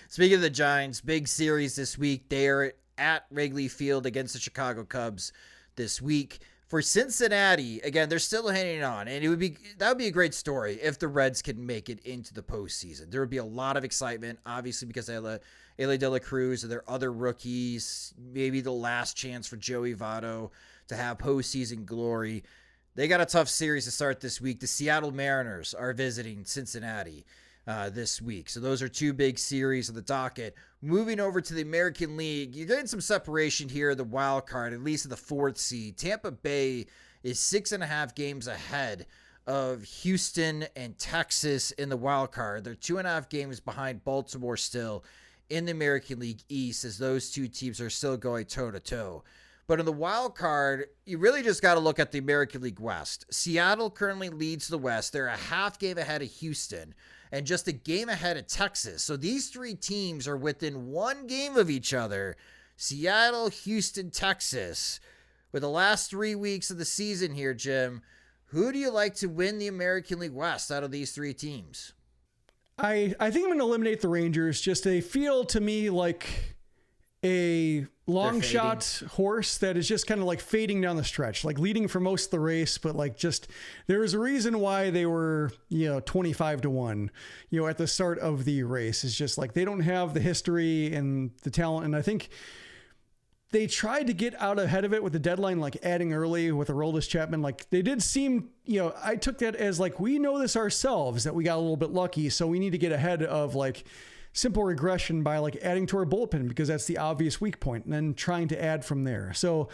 B: Speaking of the Giants, big series this week. They are at Wrigley Field against the Chicago Cubs this week. For Cincinnati, again, they're still hanging on, and that would be a great story if the Reds can make it into the postseason. There would be a lot of excitement, obviously, because they have Eli De La Cruz and their other rookies, maybe the last chance for Joey Votto to have postseason glory. They got a tough series to start this week. The Seattle Mariners are visiting Cincinnati this week. So those are two big series of the docket. Moving over to the American League, you're getting some separation here in the wild card, at least in the 4th seed. Tampa Bay is 6.5 games ahead of Houston and Texas in the wild card. They're 2.5 games behind Baltimore still in the American League East, as those two teams are still going toe-to-toe. But in the wild card, you really just got to look at the American League West. Seattle currently leads the West. They're a half game ahead of Houston and just a game ahead of Texas. So these three teams are within one game of each other. Seattle, Houston, Texas. With the last 3 weeks of the season here, Jim, who do you like to win the American League West out of these three teams?
C: I think I'm going to eliminate the Rangers. Just they feel to me like a long shot horse that is just kind of like fading down the stretch, like leading for most of the race, but like just there was a reason why they were 25-1 at the start of the race. It's just like they don't have the history and the talent, and I think they tried to get out ahead of it with the deadline, like adding early with Aroldis Chapman. Like they did seem, I took that as like, we know this ourselves that we got a little bit lucky, so we need to get ahead of like simple regression by like adding to our bullpen because that's the obvious weak point, and then trying to add from there. So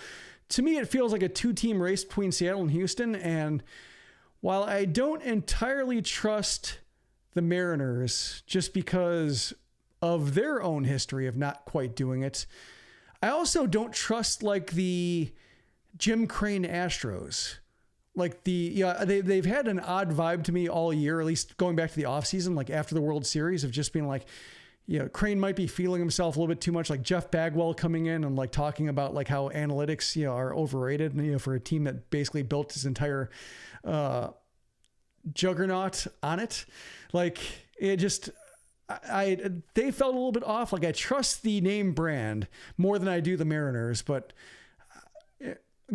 C: to me, it feels like a 2-team race between Seattle and Houston. And while I don't entirely trust the Mariners just because of their own history of not quite doing it, I also don't trust like the Jim Crane Astros. Like they've had an odd vibe to me all year, at least going back to the offseason, like after the World Series, of just being like, Crane might be feeling himself a little bit too much, like Jeff Bagwell coming in and like talking about like how analytics, are overrated, for a team that basically built his entire juggernaut on it. Like it just, they felt a little bit off. Like I trust the name brand more than I do the Mariners, but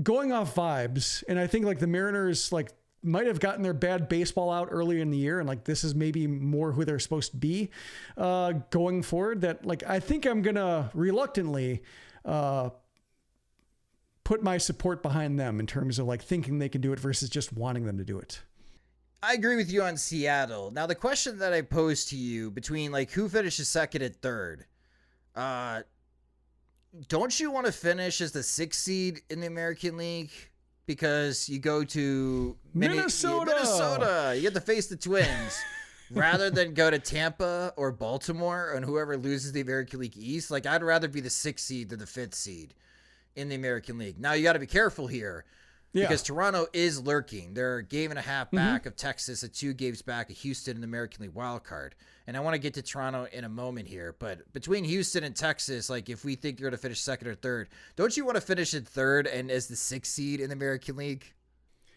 C: going off vibes, and I think like the Mariners like might have gotten their bad baseball out earlier in the year, and like this is maybe more who they're supposed to be going forward, that like I think I'm gonna reluctantly put my support behind them in terms of like thinking they can do it versus just wanting them to do it.
B: I agree with you on Seattle. Now the question that I posed to you between like who finishes second and third, don't you want to finish as the 6th seed in the American League? Because you go to Minnesota. You get to face the Twins rather than go to Tampa or Baltimore and whoever loses the American League East. Like I'd rather be the 6th seed than the 5th seed in the American League. Now you got to be careful here. Because Toronto is lurking. They're a game and a half back of Texas, and 2 games back of Houston in the American League wild card. And I want to get to Toronto in a moment here. But between Houston and Texas, like if we think you're going to finish second or third, don't you want to finish in third and as the 6th seed in the American League?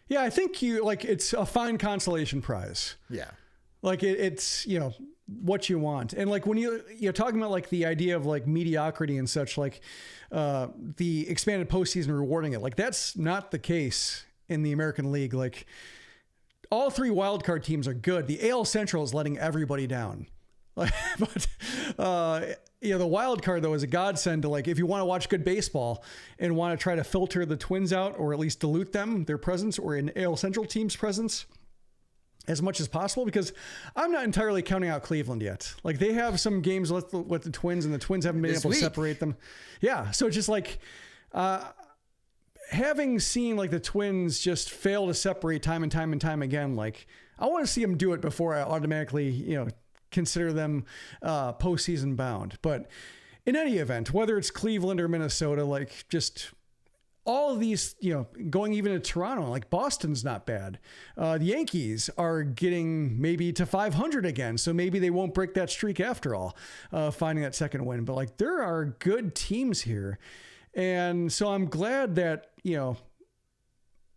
C: Yeah, I think it's a fine consolation prize.
B: Yeah.
C: Like it's, what you want. And like when you're talking about like the idea of like mediocrity and such, like the expanded postseason rewarding it, like that's not the case in the American League. Like all 3 wildcard teams are good. The AL Central is letting everybody down. But the wild card though is a godsend to like if you want to watch good baseball and want to try to filter the Twins out or at least dilute their presence, or an AL Central team's presence as much as possible, because I'm not entirely counting out Cleveland yet. Like they have some games with the Twins, and the Twins haven't been able to separate them. Yeah. So just like, having seen like the Twins just fail to separate time and time again, like I want to see them do it before I automatically, consider them postseason bound. But in any event, whether it's Cleveland or Minnesota, like just all of these, going even to Toronto, like Boston's not bad. The Yankees are getting maybe to 500 again, so maybe they won't break that streak after all, finding that second win. But like there are good teams here. And so I'm glad that,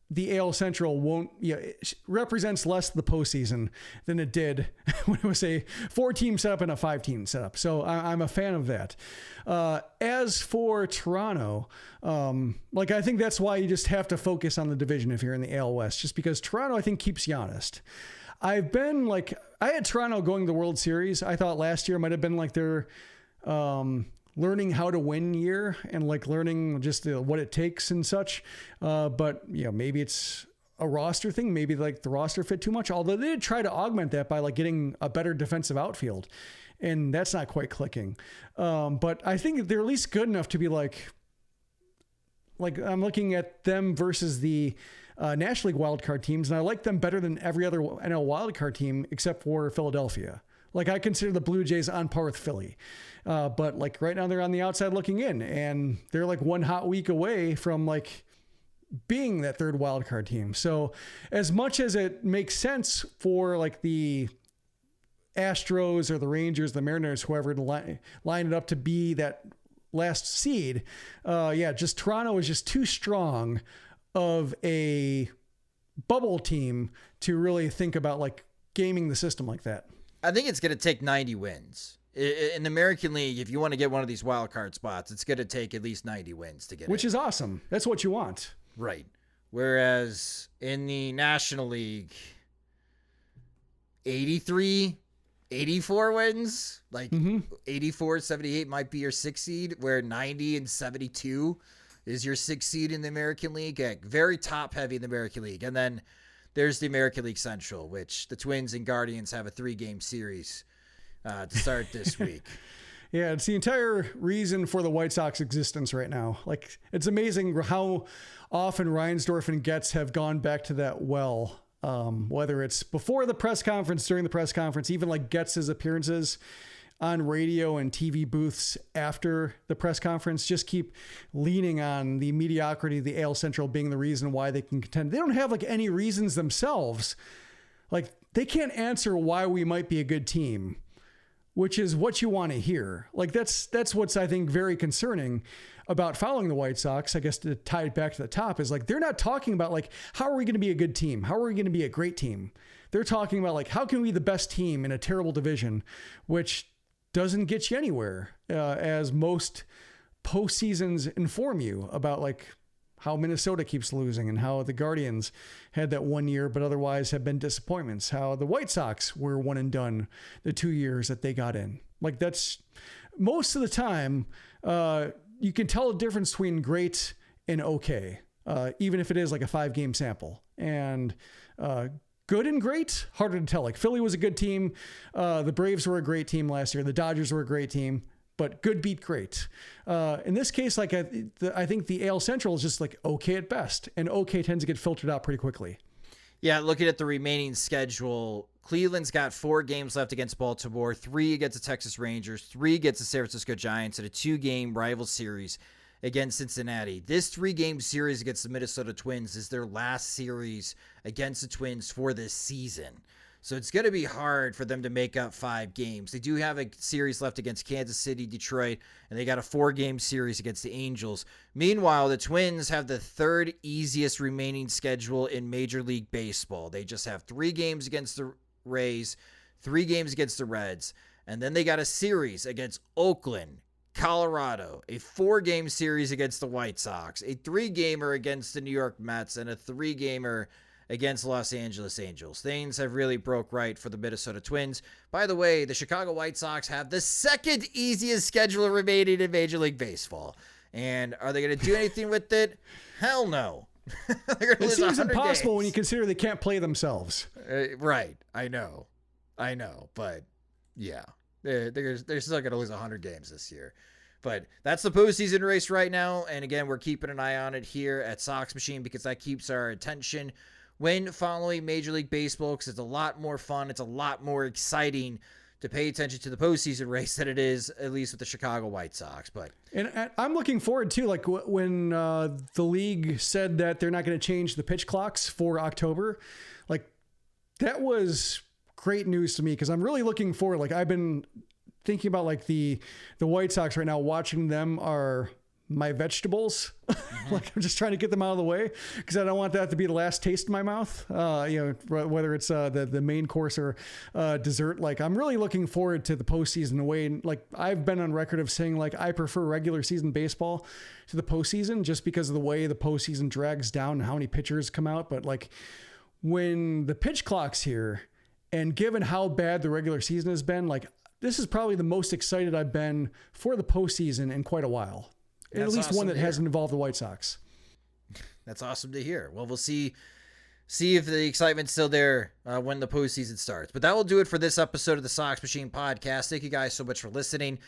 C: the AL Central won't, it represents less the postseason than it did when it was a 4-team setup and a 5-team setup. So I'm a fan of that. As for Toronto, I think that's why you just have to focus on the division if you're in the AL West, just because Toronto, I think, keeps you honest. I had Toronto going to the World Series. I thought last year might have been like their, learning how to win year and learning just what it takes and such. But maybe it's a roster thing. Maybe the roster fit too much, although they did try to augment that by getting a better defensive outfield, and that's not quite clicking. But I think they're at least good enough to be I'm looking at them versus the National League wildcard teams, and I like them better than every other NL wildcard team except for Philadelphia. I consider the Blue Jays on par with Philly. But right now they're on the outside looking in, and they're one hot week away from being that third wildcard team. So as much as it makes sense for the Astros or the Rangers, the Mariners, whoever to line it up to be that last seed, just Toronto is just too strong of a bubble team to really think about gaming the system like that.
B: I think it's going to take 90 wins. In the American League, if you want to get one of these wild card spots, it's going to take at least 90 wins to get it.
C: Which is awesome. That's what you want.
B: Right. Whereas in the National League, 83, 84 wins, 84, 78 might be your 6th seed, where 90 and 72 is your 6th seed in the American League. Very top heavy in the American League. And then there's the American League Central, which the Twins and Guardians have a 3-game series to start this week.
C: Yeah, it's the entire reason for the White Sox existence right now. It's amazing how often Reinsdorf and Getz have gone back to that well, whether it's before the press conference, during the press conference, even Getz's appearances on radio and TV booths after the press conference, just keep leaning on the mediocrity of the AL Central being the reason why they can contend. They don't have any reasons themselves. They can't answer why we might be a good team, which is what you want to hear. That's what's, I think, very concerning about following the White Sox. I guess to tie it back to the top is they're not talking about how are we going to be a good team? How are we going to be a great team? They're talking about how can we be the best team in a terrible division, which doesn't get you anywhere, as most postseasons inform you about how Minnesota keeps losing and how the Guardians had that 1 year, but otherwise have been disappointments. How the White Sox were one and done the 2 years that they got in. That's most of the time, you can tell the difference between great and okay, even if it is a 5-game sample. And good and great, harder to tell. Philly was a good team. The Braves were a great team last year. The Dodgers were a great team. But good beat great. In this case, I think the AL Central is just okay at best, and okay tends to get filtered out pretty quickly.
B: Yeah, looking at the remaining schedule, Cleveland's got 4 games left against Baltimore, 3 against the Texas Rangers, 3 against the San Francisco Giants, and a 2-game rival series against Cincinnati. This 3-game series against the Minnesota Twins is their last series against the Twins for this season. So it's going to be hard for them to make up 5 games. They do have a series left against Kansas City, Detroit, and they got a 4-game series against the Angels. Meanwhile, the Twins have the 3rd easiest remaining schedule in Major League Baseball. They just have 3 games against the Rays, 3 games against the Reds, and then they got a series against Oakland, Colorado, a 4-game series against the White Sox, a 3-gamer against the New York Mets, and a 3-gamer against Los Angeles Angels. Things have really broke right for the Minnesota Twins. By the way, the Chicago White Sox have the 2nd easiest schedule remaining in Major League Baseball. And are they going to do anything with it? Hell no.
C: It seems impossible games when you consider they can't play themselves.
B: Right. I know. But yeah, they're still going to lose 100 games this year. But that's the postseason race right now. And again, we're keeping an eye on it here at Sox Machine because that keeps our attention when following Major League Baseball, because it's a lot more fun. It's a lot more exciting to pay attention to the postseason race than it is, at least with the Chicago White Sox.
C: And I'm looking forward to, when the league said that they're not going to change the pitch clocks for October, that was great news to me because I'm really looking forward. I've been thinking about the White Sox right now, watching them are my vegetables. Like I'm just trying to get them out of the way because I don't want that to be the last taste in my mouth. Whether it's the main course or dessert. Like I'm really looking forward to the postseason. The way, like I've been on record of saying, like I prefer regular season baseball to the postseason just because of the way the postseason drags down and how many pitchers come out. But like when the pitch clock's here, and given how bad the regular season has been, like this is probably the most excited I've been for the postseason in quite a while. At least
B: awesome
C: one that hasn't involved the White Sox.
B: That's awesome to hear. Well, we'll see if the excitement's still there when the postseason starts. But that will do it for this episode of the Sox Machine podcast. Thank you guys so much for listening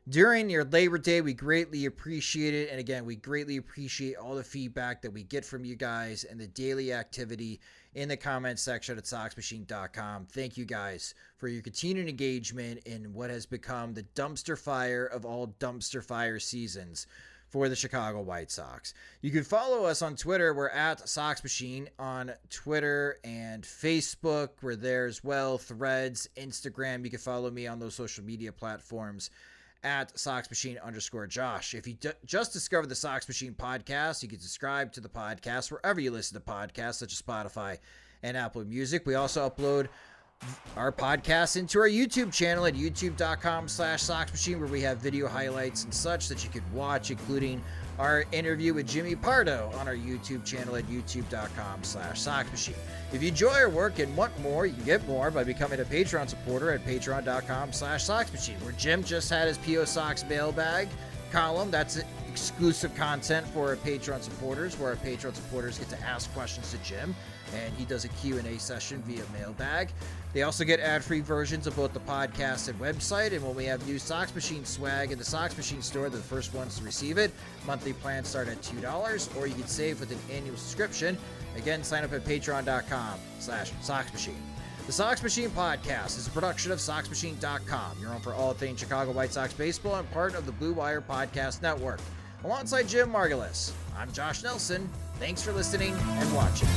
B: during your Labor Day. We greatly appreciate it. And again, we greatly appreciate all the feedback that we get from you guys and the daily activity in the comment section at soxmachine.com. Thank you guys for your continued engagement in what has become the dumpster fire of all dumpster fire seasons for the Chicago White Sox. You can follow us on Twitter. We're at Sox Machine on Twitter and Facebook. We're there as well. Threads, Instagram. You can follow me on those social media platforms at SoxMachine_Josh. If you just discovered the Sox Machine podcast, you can subscribe to the podcast wherever you listen to podcasts, such as Spotify and Apple Music. We also upload our podcast into our YouTube channel at youtube.com/SoxMachine, where we have video highlights and such that you could watch, including our interview with Jimmy Pardo on our YouTube channel at youtube.com/SoxMachine. If you enjoy our work and want more, you can get more by becoming a Patreon supporter at patreon.com/SoxMachine, where Jim just had his P.O. Sox mailbag column. That's exclusive content for our Patreon supporters, where our Patreon supporters get to ask questions to Jim, and he does a Q&A session via mailbag. They also get ad-free versions of both the podcast and website, and when we have new Sox Machine swag in the Sox Machine store, they're the first ones to receive it. Monthly plans start at $2, or you can save with an annual subscription. Again, sign up at patreon.com/SoxMachine. The Sox Machine podcast is a production of SoxMachine.com, your home for all things Chicago White Sox baseball and part of the Blue Wire Podcast Network. Alongside Jim Margulis, I'm Josh Nelson. Thanks for listening and watching.